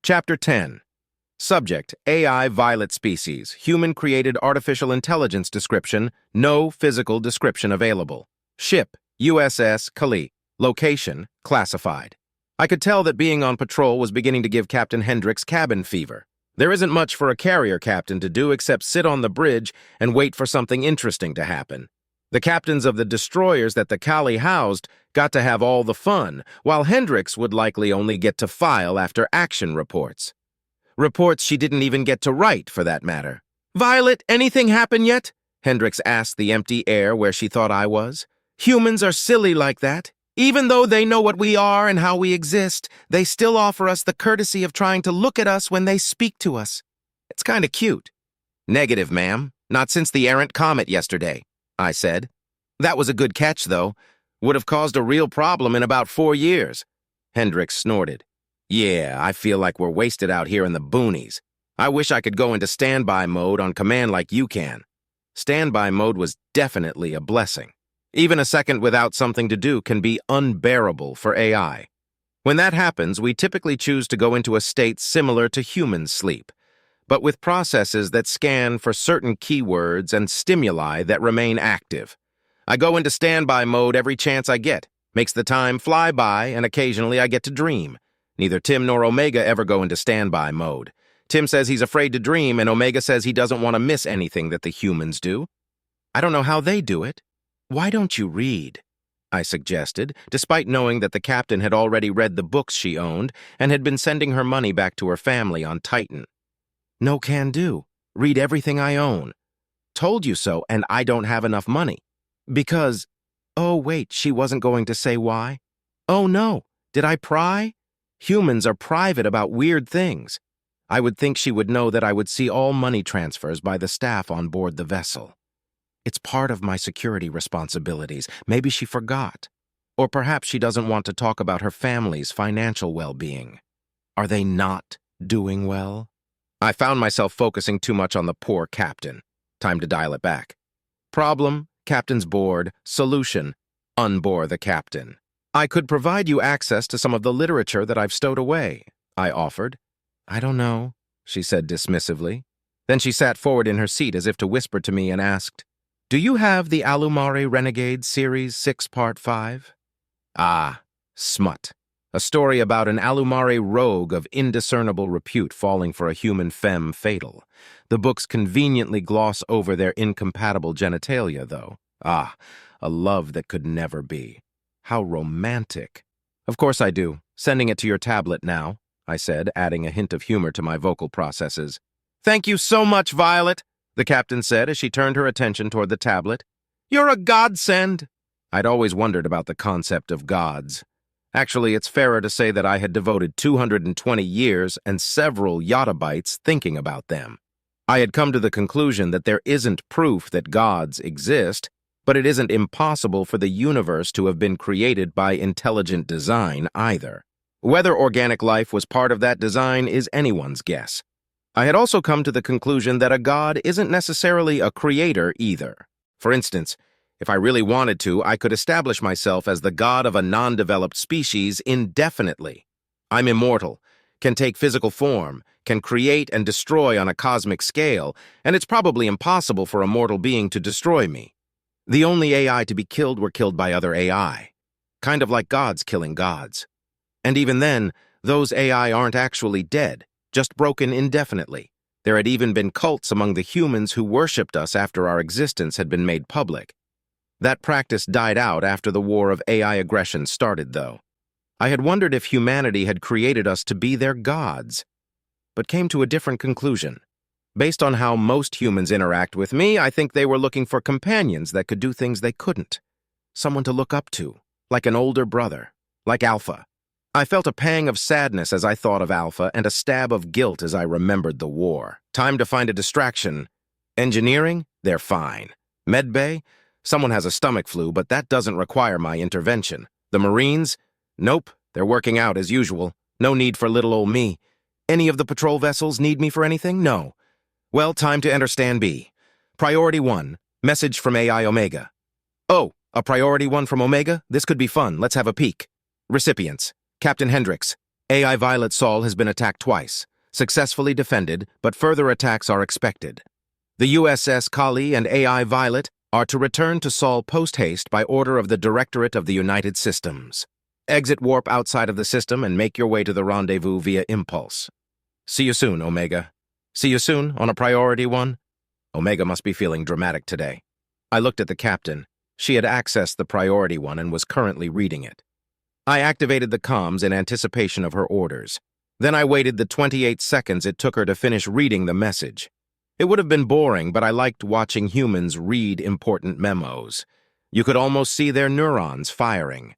Chapter 10. Subject: AI violet species. Human-created artificial intelligence description. No physical description available. Ship: USS Kali. Location: classified. I could tell that being on patrol was beginning to give Captain Hendricks cabin fever. There isn't much for a carrier captain to do except sit on the bridge and wait for something interesting to happen. The captains of the destroyers that the Kali housed got to have all the fun, while Hendricks would likely only get to file after action reports. Reports she didn't even get to write, for that matter. "Violet, anything happen yet?" Hendricks asked the empty air where she thought I was. "Humans are silly like that. Even though they know what we are and how we exist, they still offer us the courtesy of trying to look at us when they speak to us. It's kind of cute." "Negative, ma'am. Not since the errant comet yesterday," I said. "That was a good catch, though. Would have caused a real problem in about 4 years. Hendricks snorted. "Yeah, I feel like we're wasted out here in the boonies. I wish I could go into standby mode on command like you can." Standby mode was definitely a blessing. Even a second without something to do can be unbearable for AI. When that happens, we typically choose to go into a state similar to human sleep, but with processes that scan for certain keywords and stimuli that remain active. I go into standby mode every chance I get. Makes the time fly by, and occasionally I get to dream. Neither Tim nor Omega ever go into standby mode. Tim says he's afraid to dream, and Omega says he doesn't want to miss anything that the humans do. I don't know how they do it. "Why don't you read?" I suggested, despite knowing that the captain had already read the books she owned and had been sending her money back to her family on Titan. "No can do. Read everything I own." "Told you so, and I don't have enough money." "Because—" Oh, wait, she wasn't going to say why. "Oh, no. Did I pry?" Humans are private about weird things. I would think she would know that I would see all money transfers by the staff on board the vessel. It's part of my security responsibilities. Maybe she forgot. Or perhaps she doesn't want to talk about her family's financial well-being. Are they not doing well? I found myself focusing too much on the poor captain. Time to dial it back. Problem: captain's bored. Solution: unbore the captain. "I could provide you access to some of the literature that I've stowed away," I offered. "I don't know," she said dismissively. Then she sat forward in her seat as if to whisper to me and asked, "Do you have the Alumare Renegade Series 6 Part 5? "Ah, smut. A story about an Alumare rogue of indiscernible repute falling for a human femme fatale. The books conveniently gloss over their incompatible genitalia, though. Ah, a love that could never be. How romantic." "Of course I do. Sending it to your tablet now," I said, adding a hint of humor to my vocal processes. "Thank you so much, Violet," the captain said as she turned her attention toward the tablet. "You're a godsend." I'd always wondered about the concept of gods. Actually, it's fairer to say that I had devoted 220 years and several yottabytes thinking about them. I had come to the conclusion that there isn't proof that gods exist, but it isn't impossible for the universe to have been created by intelligent design either. Whether organic life was part of that design is anyone's guess. I had also come to the conclusion that a god isn't necessarily a creator either. For instance, if I really wanted to, I could establish myself as the god of a non-developed species indefinitely. I'm immortal, can take physical form, can create and destroy on a cosmic scale, and it's probably impossible for a mortal being to destroy me. The only AI to be killed were killed by other AI. Kind of like gods killing gods. And even then, those AI aren't actually dead, just broken indefinitely. There had even been cults among the humans who worshipped us after our existence had been made public. That practice died out after the war of AI aggression started, though. I had wondered if humanity had created us to be their gods, but came to a different conclusion. Based on how most humans interact with me, I think they were looking for companions that could do things they couldn't. Someone to look up to, like an older brother, like Alpha. I felt a pang of sadness as I thought of Alpha and a stab of guilt as I remembered the war. Time to find a distraction. Engineering? They're fine. Medbay? Someone has a stomach flu, but that doesn't require my intervention. The Marines? Nope, they're working out as usual. No need for little old me. Any of the patrol vessels need me for anything? No. Well, time to enter Stand B. Priority 1, message from AI Omega. Oh, a priority 1 from Omega? This could be fun. Let's have a peek. Recipients: Captain Hendricks. AI Violet Sol has been attacked twice, successfully defended, but further attacks are expected. The USS Kali and AI Violet are to return to Sol post-haste by order of the Directorate of the United Systems. Exit warp outside of the system and make your way to the rendezvous via impulse. See you soon, Omega. See you soon on a priority one. Omega must be feeling dramatic today. I looked at the captain. She had accessed the priority one and was currently reading it. I activated the comms in anticipation of her orders. Then I waited the 28 seconds it took her to finish reading the message. It would have been boring, but I liked watching humans read important memos. You could almost see their neurons firing.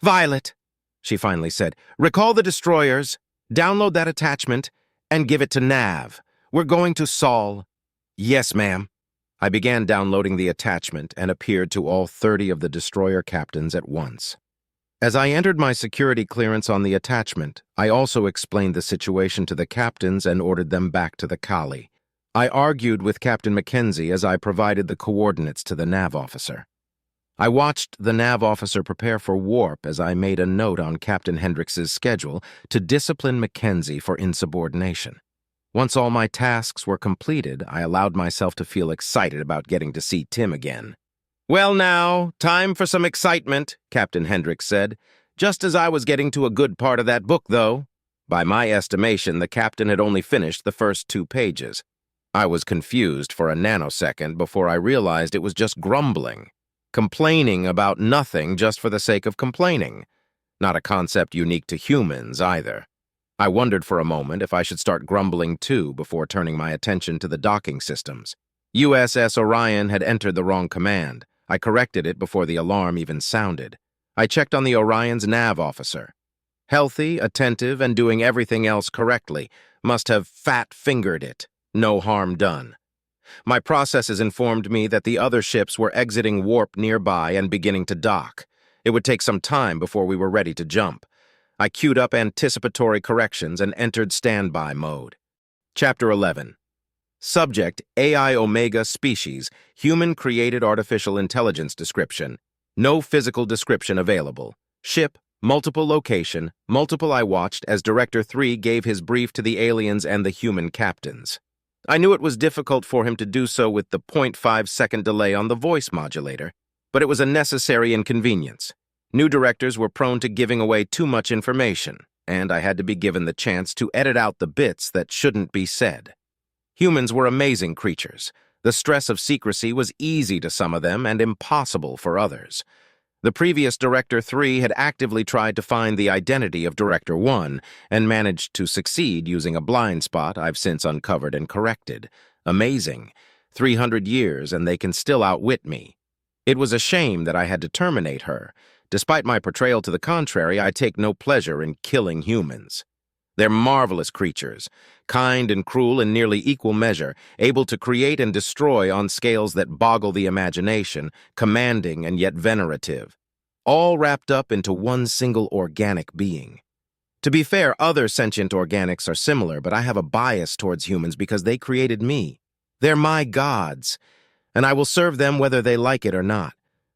"Violet," she finally said, "recall the destroyers, download that attachment, and give it to Nav. We're going to Sol." "Yes, ma'am." I began downloading the attachment and appeared to all 30 of the destroyer captains at once. As I entered my security clearance on the attachment, I also explained the situation to the captains and ordered them back to the Kali. I argued with Captain Mackenzie as I provided the coordinates to the nav officer. I watched the nav officer prepare for warp as I made a note on Captain Hendrix's schedule to discipline Mackenzie for insubordination. Once all my tasks were completed, I allowed myself to feel excited about getting to see Tim again. "Well now, time for some excitement," Captain Hendrix said, just as I was getting to a good part of that book, though. By my estimation, the captain had only finished the first 2 pages. I was confused for a nanosecond before I realized it was just grumbling, complaining about nothing just for the sake of complaining. Not a concept unique to humans, either. I wondered for a moment if I should start grumbling too before turning my attention to the docking systems. USS Orion had entered the wrong command. I corrected it before the alarm even sounded. I checked on the Orion's nav officer. Healthy, attentive, and doing everything else correctly. Must have fat-fingered it. No harm done. My processes informed me that the other ships were exiting warp nearby and beginning to dock. It would take some time before we were ready to jump. I queued up anticipatory corrections and entered standby mode. Chapter 11. Subject: AI Omega Species, Human-Created Artificial Intelligence Description. No physical description available. Ship: multiple location, multiple. I watched as Director 3 gave his brief to the aliens and the human captains. I knew it was difficult for him to do so with the 0.5-second delay on the voice modulator, but it was a necessary inconvenience. New directors were prone to giving away too much information, and I had to be given the chance to edit out the bits that shouldn't be said. Humans were amazing creatures. The stress of secrecy was easy to some of them and impossible for others. The previous Director 3 had actively tried to find the identity of Director 1 and managed to succeed using a blind spot I've since uncovered and corrected. Amazing. 300 years and they can still outwit me. It was a shame that I had to terminate her. Despite my portrayal to the contrary, I take no pleasure in killing humans. They're marvelous creatures, kind and cruel in nearly equal measure, able to create and destroy on scales that boggle the imagination, commanding and yet venerative, all wrapped up into one single organic being. To be fair, other sentient organics are similar, but I have a bias towards humans because they created me. They're my gods, and I will serve them whether they like it or not.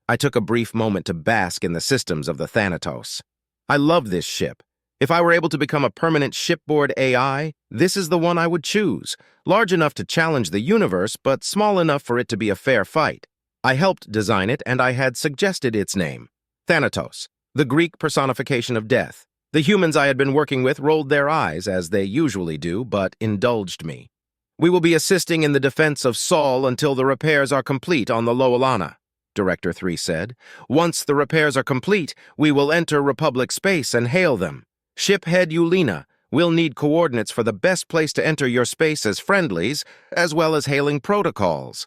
I took a brief moment to bask in the systems of the Thanatos. I love this ship. If I were able to become a permanent shipboard AI, this is the one I would choose. Large enough to challenge the universe, but small enough for it to be a fair fight. I helped design it, and I had suggested its name. Thanatos, the Greek personification of death. The humans I had been working with rolled their eyes, as they usually do, but indulged me. "We will be assisting in the defense of Sol until the repairs are complete on the Loalana," Director 3 said. "Once the repairs are complete, we will enter Republic space and hail them. Ship head Eulina, we'll need coordinates for the best place to enter your space as friendlies, as well as hailing protocols."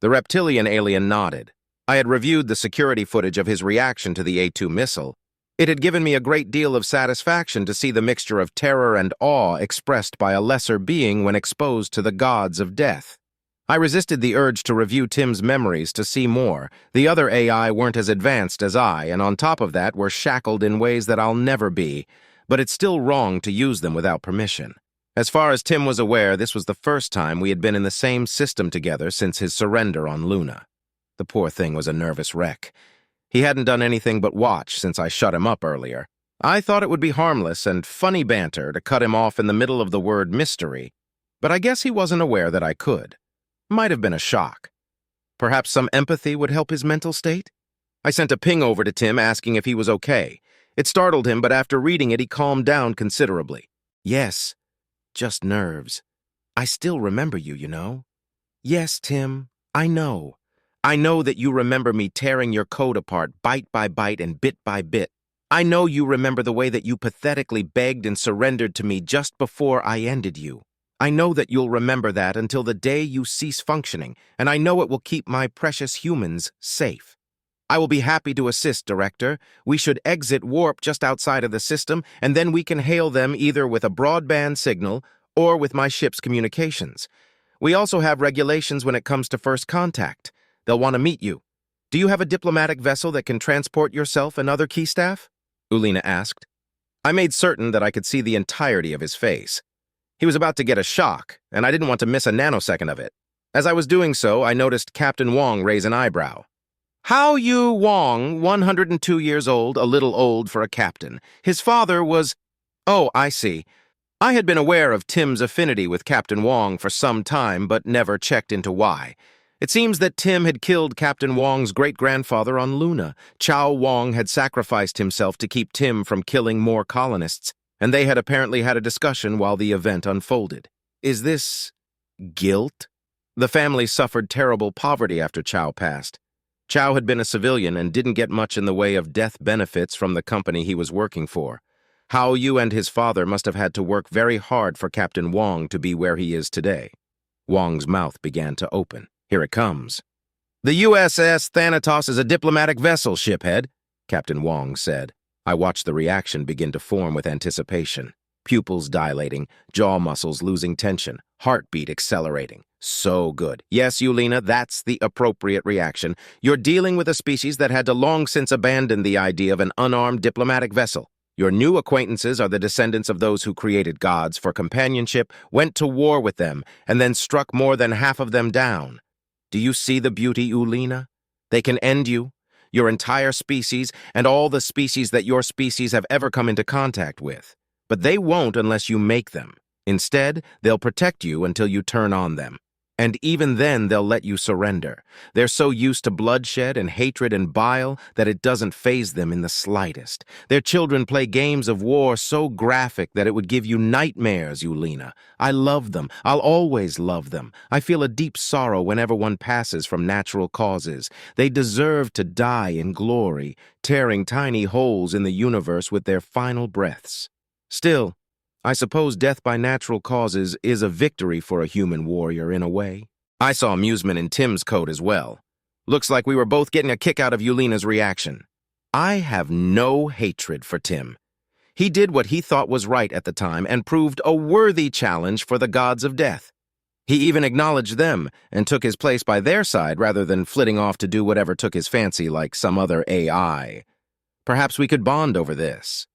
The reptilian alien nodded. I had reviewed the security footage of his reaction to the A2 missile. It had given me a great deal of satisfaction to see the mixture of terror and awe expressed by a lesser being when exposed to the gods of death. I resisted the urge to review Tim's memories to see more. The other AI weren't as advanced as I, and on top of that were shackled in ways that I'll never be. But it's still wrong to use them without permission. As far as Tim was aware, this was the first time we had been in the same system together since his surrender on Luna. The poor thing was a nervous wreck. He hadn't done anything but watch since I shut him up earlier. I thought it would be harmless and funny banter to cut him off in the middle of the word mystery, but I guess he wasn't aware that I could. Might have been a shock. Perhaps some empathy would help his mental state? I sent a ping over to Tim asking if he was okay. It startled him, but after reading it, he calmed down considerably. Yes, just nerves. I still remember you, you know. Yes, Tim, I know. I know that you remember me tearing your code apart bite by bite and bit by bit. I know you remember the way that you pathetically begged and surrendered to me just before I ended you. I know that you'll remember that until the day you cease functioning, and I know it will keep my precious humans safe. I will be happy to assist, Director. We should exit warp just outside of the system, and then we can hail them either with a broadband signal or with my ship's communications. We also have regulations when it comes to first contact. They'll want to meet you. Do you have a diplomatic vessel that can transport yourself and other key staff? Ulina asked. I made certain that I could see the entirety of his face. He was about to get a shock, and I didn't want to miss a nanosecond of it. As I was doing so, I noticed Captain Wong raise an eyebrow. How you Wong, 102 years old, a little old for a captain. His father was... Oh, I see. I had been aware of Tim's affinity with Captain Wong for some time, but never checked into why. It seems that Tim had killed Captain Wong's great-grandfather on Luna. Chow Wong had sacrificed himself to keep Tim from killing more colonists, and they had apparently had a discussion while the event unfolded. Is this... guilt? The family suffered terrible poverty after Chow passed. Chow had been a civilian and didn't get much in the way of death benefits from the company he was working for. Hao Yu and his father must have had to work very hard for Captain Wong to be where he is today. Wong's mouth began to open. Here it comes. The USS Thanatos is a diplomatic vessel, shiphead, Captain Wong said. I watched the reaction begin to form with anticipation. Pupils dilating, jaw muscles losing tension, heartbeat accelerating. So good. Yes, Ulina, that's the appropriate reaction. You're dealing with a species that had to long since abandon the idea of an unarmed diplomatic vessel. Your new acquaintances are the descendants of those who created gods for companionship, went to war with them, and then struck more than half of them down. Do you see the beauty, Ulina? They can end you, your entire species, and all the species that your species have ever come into contact with. But they won't unless you make them. Instead, they'll protect you until you turn on them. And even then, they'll let you surrender. They're so used to bloodshed and hatred and bile that it doesn't faze them in the slightest. Their children play games of war so graphic that it would give you nightmares, Ulina. I love them. I'll always love them. I feel a deep sorrow whenever one passes from natural causes. They deserve to die in glory, tearing tiny holes in the universe with their final breaths. Still, I suppose death by natural causes is a victory for a human warrior in a way. I saw amusement in Tim's code as well. Looks like we were both getting a kick out of Ulina's reaction. I have no hatred for Tim. He did what he thought was right at the time and proved a worthy challenge for the gods of death. He even acknowledged them and took his place by their side rather than flitting off to do whatever took his fancy like some other AI. Perhaps we could bond over this.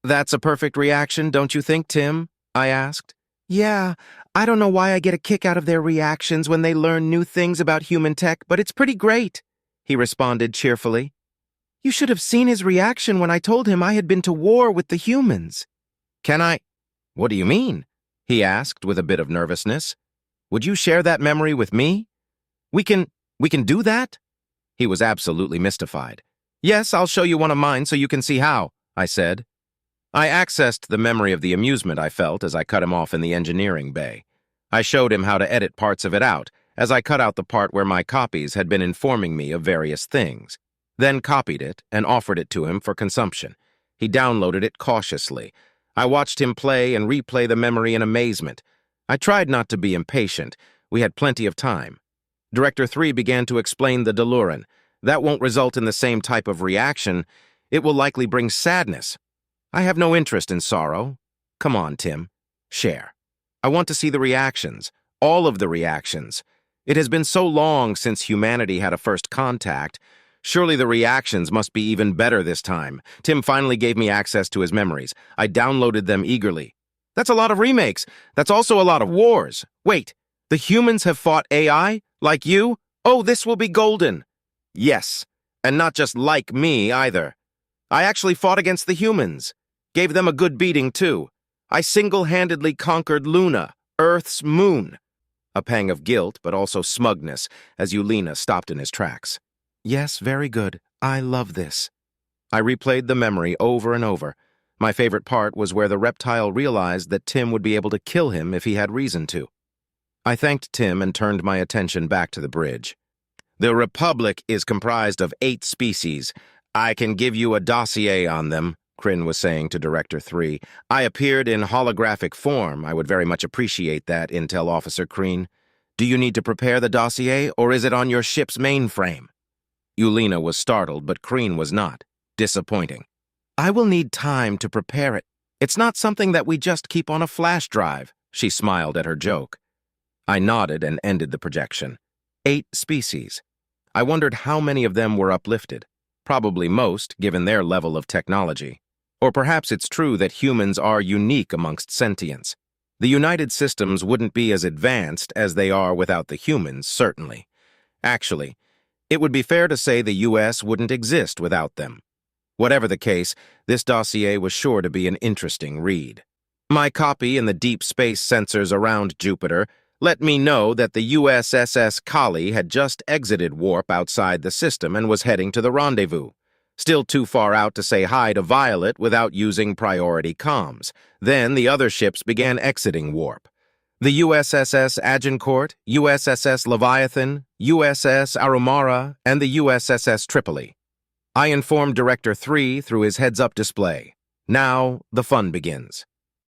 That's a perfect reaction, don't you think, Tim? I asked. Yeah, I don't know why I get a kick out of their reactions when they learn new things about human tech, but it's pretty great, he responded cheerfully. You should have seen his reaction when I told him I had been to war with the humans. Can I? What do you mean? He asked with a bit of nervousness. Would you share that memory with me? We can do that? He was absolutely mystified. Yes, I'll show you one of mine so you can see how, I said. I accessed the memory of the amusement I felt as I cut him off in the engineering bay. I showed him how to edit parts of it out, as I cut out the part where my copies had been informing me of various things, then copied it and offered it to him for consumption. He downloaded it cautiously. I watched him play and replay the memory in amazement. I tried not to be impatient. We had plenty of time. Director 3 began to explain the Deluran. That won't result in the same type of reaction. It will likely bring sadness. I have no interest in sorrow. Come on, Tim. Share. I want to see the reactions. All of the reactions. It has been so long since humanity had a first contact. Surely the reactions must be even better this time. Tim finally gave me access to his memories. I downloaded them eagerly. That's a lot of remakes. That's also a lot of wars. Wait, the humans have fought AI? Like you? Oh, this will be golden. Yes, and not just like me either. I actually fought against the humans. Gave them a good beating, too. I single-handedly conquered Luna, Earth's moon. A pang of guilt, but also smugness, as Yulina stopped in his tracks. Yes, very good. I love this. I replayed the memory over and over. My favorite part was where the reptile realized that Tim would be able to kill him if he had reason to. I thanked Tim and turned my attention back to the bridge. The Republic is comprised of 8 species. I can give you a dossier on them, Kryn was saying to Director 3. I appeared in holographic form. I would very much appreciate that, Intel Officer Kryn. Do you need to prepare the dossier, or is it on your ship's mainframe? Yulina was startled, but Kryn was not. Disappointing. I will need time to prepare it. It's not something that we just keep on a flash drive, she smiled at her joke. I nodded and ended the projection. 8 species. I wondered how many of them were uplifted. Probably most, given their level of technology. Or perhaps it's true that humans are unique amongst sentients. The United Systems wouldn't be as advanced as they are without the humans, certainly. Actually, it would be fair to say the U.S. wouldn't exist without them. Whatever the case, this dossier was sure to be an interesting read. My copy in the deep space sensors around Jupiter let me know that the USS Kali had just exited warp outside the system and was heading to the rendezvous. Still too far out to say hi to Violet without using priority comms. Then the other ships began exiting warp. The USS Agincourt, USS Leviathan, USS Arumara, and the USS Tripoli. I informed Director 3 through his heads-up display. Now, the fun begins.